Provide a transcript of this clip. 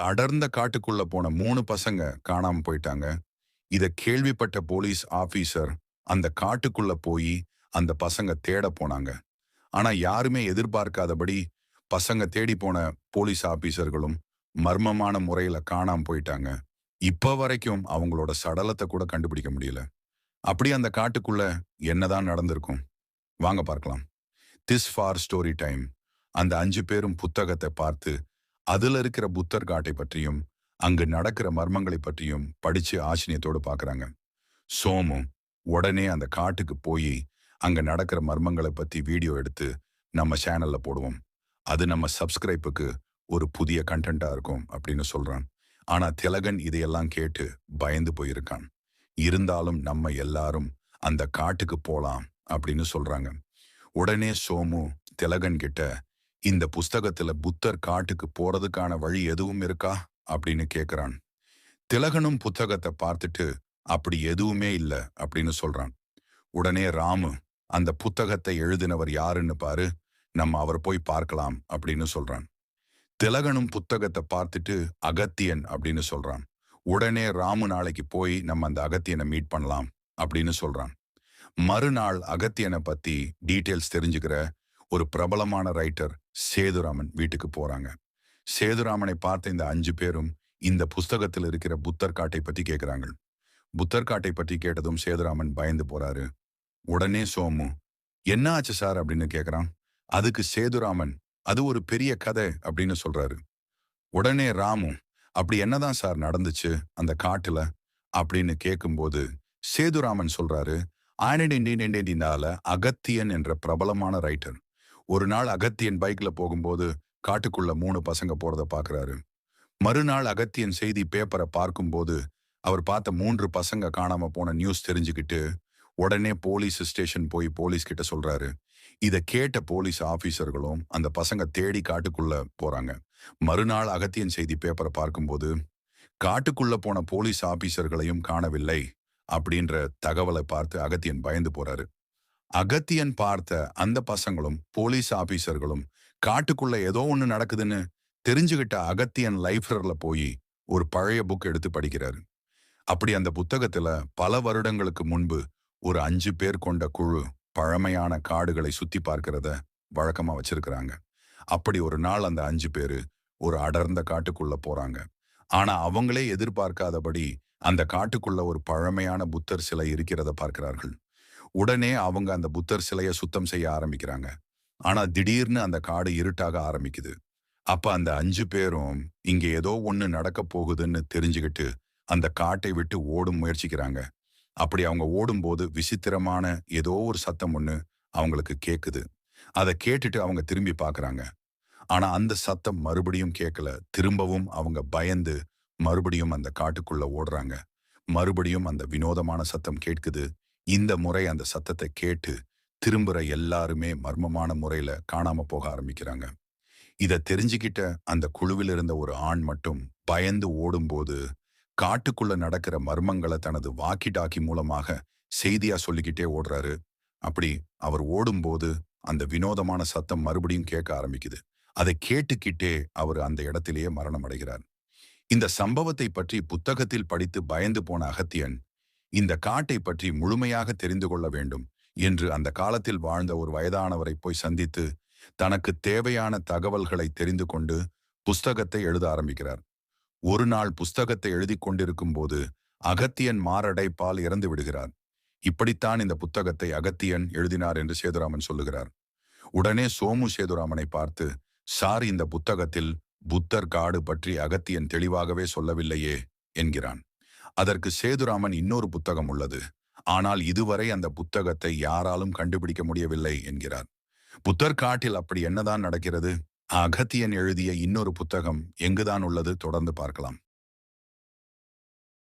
அடர்ந்த காட்டுக்குள்ள போன 3 பசங்க காணாம போயிட்டாங்க. இத கேள்விப்பட்ட போலீஸ் ஆபீசர் அந்த காட்டுக்குள்ள போய் அந்த பசங்க தேட போனாங்க. ஆனா யாருமே எதிர்பார்க்காதபடி பசங்க தேடி போன போலீஸ் ஆபீசர்களும் மர்மமான முறையில காணாம போயிட்டாங்க. இப்ப வரைக்கும் அவங்களோட சடலத்த கூட கண்டுபிடிக்க முடியல. அப்படி அந்த காட்டுக்குள்ள என்னதான் நடந்திருக்கும்? வாங்க பார்க்கலாம். This for story time. அந்த 5 பேரும் புத்தகத்தை பார்த்து அதுல இருக்கிற புத்தர் காட்டை பற்றியும் அங்கு நடக்கிற மர்மங்களை பற்றியும் படிச்சு ஆச்சரியத்தோடு பார்க்கறாங்க. சோமு உடனே அந்த காட்டுக்கு போய் அங்க நடக்கிற மர்மங்களை பத்தி வீடியோ எடுத்து நம்ம சேனல்ல போடுவோம். அது நம்ம சப்ஸ்கிரைப்புக்கு ஒரு புதிய கண்டென்ட்டா இருக்கும் அப்படின்னு சொல்றான். ஆனா திலகன் இதையெல்லாம் கேட்டு பயந்து போயிருக்கான். இருந்தாலும் நம்ம எல்லாரும் அந்த காட்டுக்கு போலாம் அப்படின்னு சொல்றாங்க. உடனே சோமு திலகன் கிட்ட இந்த புஸ்தகத்துல புத்தர் காட்டுக்கு போறதுக்கான வழி எதுவும் இருக்கா அப்படின்னு கேக்குறான். திலகனும் புத்தகத்தை பார்த்துட்டு அப்படி எதுவுமே இல்ல அப்படின்னு சொல்றான். உடனே ராமு அந்த புத்தகத்தை எழுதினவர் யாருன்னு பாரு, நம்ம அவர் போய் பார்க்கலாம் அப்படின்னு சொல்றான். திலகனும் புத்தகத்தை பார்த்துட்டு அகத்தியன் அப்படின்னு சொல்றான். உடனே ராமு நாளைக்கு போய் நம்ம அந்த அகத்தியனை மீட் பண்ணலாம் அப்படின்னு சொல்றான். மறுநாள் அகத்தியனை பத்தி டீட்டெயில்ஸ் தெரிஞ்சுக்கிற ஒரு பிரபலமான ரைட்டர் சேதுராமன் வீட்டுக்கு போறாங்க. சேதுராமனை பார்த்த இந்த 5 பேரும் இந்த புஸ்தகத்தில் இருக்கிற புத்தர் காட்டை பத்தி கேட்கிறாங்க. புத்தர் காட்டை பற்றி கேட்டதும் சேதுராமன் பயந்து போறாரு. உடனே சோமு என்ன ஆச்சு சார் அப்படின்னு கேக்குறான். அதுக்கு சேதுராமன் அது ஒரு பெரிய கதை அப்படின்னு சொல்றாரு. உடனே ராமு அப்படி என்னதான் சார் நடந்துச்சு அந்த காட்டுல அப்படின்னு கேட்கும்போது சேதுராமன் சொல்றாரு. 1999 அகத்தியன் என்ற பிரபலமான ரைட்டர் ஒரு நாள் அகத்தியன் பைக்ல போகும்போது காட்டுக்குள்ள 3 பசங்க போறத பாக்குறாரு. மறுநாள் அகத்தியன் செய்தி பேப்பரை பார்க்கும்போது அவர் பார்த்த 3 பசங்க காணாம போன நியூஸ் தெரிஞ்சுக்கிட்டு உடனே போலீஸ் ஸ்டேஷன் போய் போலீஸ் கிட்ட சொல்றாரு. இத கேட்ட போலீஸ் ஆபீசர்களும் அந்த பசங்க தேடி காட்டுக்குள்ள போறாங்க. மறுநாள் அகத்தியன் செய்தி பேப்பரை பார்க்கும்போது காட்டுக்குள்ள போன போலீஸ் ஆபீசர்களையும் காணவில்லை அப்படின்ற தகவலை பார்த்து அகத்தியன் பயந்து போறாரு. அகத்தியன் பார்த்த அந்த பசங்களும் போலீஸ் ஆபீசர்களும் காட்டுக்குள்ள ஏதோ ஒண்ணு நடக்குதுன்னு தெரிஞ்சுகிட்ட அகத்தியன் லைப்ரரில போய் ஒரு பழைய புக் எடுத்து படிக்கிறாரு. அப்படி அந்த புத்தகத்துல பல வருடங்களுக்கு முன்பு ஒரு 5 பேர் கொண்ட குழு பழமையான காடுகளை சுத்தி பார்க்கிறத வழக்கமா வச்சிருக்கிறாங்க. அப்படி ஒரு நாள் அந்த 5 பேரு ஒரு அடர்ந்த காட்டுக்குள்ள போறாங்க. ஆனா அவங்களே எதிர்பார்க்காதபடி அந்த காட்டுக்குள்ள ஒரு பழமையான புத்தர் சிலை இருக்கிறத பார்க்கிறார்கள். உடனே அவங்க அந்த புத்தர் சிலையை சுத்தம் செய்ய ஆரம்பிக்கிறாங்க. ஆனா திடீர்னு அந்த காடு இருட்டாக ஆரம்பிக்குது. அப்ப அந்த 5 பேரும் இங்க ஏதோ ஒண்ணு நடக்க போகுதுன்னு தெரிஞ்சுக்கிட்டு அந்த காட்டை விட்டு ஓடும் முயற்சிக்கிறாங்க. அப்படி அவங்க ஓடும்போது விசித்திரமான ஏதோ ஒரு சத்தம் ஒண்ணு அவங்களுக்கு கேக்குது. அதை கேட்டுட்டு அவங்க திரும்பி பார்க்கறாங்க. ஆனா அந்த சத்தம் மறுபடியும் கேட்கல. திரும்பவும் அவங்க பயந்து மறுபடியும் அந்த காட்டுக்குள்ள ஓடுறாங்க. மறுபடியும் அந்த வினோதமான சத்தம் கேட்குது. இந்த முறை அந்த சத்தத்தை கேட்டு திரும்புற எல்லாருமே மர்மமான முறையில காணாம போக ஆரம்பிக்கிறாங்க. இத தெரிஞ்சுக்கிட்ட அந்த குழுவில் இருந்த ஒரு ஆண் மட்டும் பயந்து ஓடும்போது காட்டுக்குள்ள நடக்கிற மர்மங்களை தனது வாக்கி டாக்கி மூலமாக செய்தியா சொல்லிக்கிட்டே ஓடுறாரு. அப்படி அவர் ஓடும்போது அந்த வினோதமான சத்தம் மறுபடியும் கேட்க ஆரம்பிக்குது. அதை கேட்டுக்கிட்டே அவர் அந்த இடத்திலேயே மரணம் அடைகிறார். இந்த சம்பவத்தை பற்றி புத்தகத்தில் படித்து பயந்து போன அகத்தியன் இந்த காட்டை பற்றி முழுமையாக தெரிந்து கொள்ள வேண்டும் என்று அந்த காலத்தில் வாழ்ந்த ஒரு வயதானவரை போய் சந்தித்து தனக்கு தேவையான தகவல்களை தெரிந்து கொண்டு புஸ்தகத்தை எழுத ஆரம்பிக்கிறார். ஒரு நாள் புஸ்தகத்தை எழுதி கொண்டிருக்கும் போது அகத்தியன் மாரடைப்பால் இறந்து விடுகிறார். இப்படித்தான் இந்த புத்தகத்தை அகத்தியன் எழுதினார் என்று சேதுராமன் சொல்லுகிறார். உடனே சோமு சேதுராமனை பார்த்து, சார் இந்த புத்தகத்தில் புத்தர் காடு பற்றி அகத்தியன் தெளிவாகவே சொல்லவில்லையே என்கிறான். அதற்கு சேதுராமன் இன்னொரு புத்தகம் உள்ளது. ஆனால் இதுவரை அந்த புத்தகத்தை யாராலும் கண்டுபிடிக்க முடியவில்லை என்கிறார். புத்தர் காட்டில் அப்படி என்னதான் நடக்கிறது? அகத்தியன் எழுதிய இன்னொரு புத்தகம் எங்குதான் உள்ளது? தொடர்ந்து பார்க்கலாம்.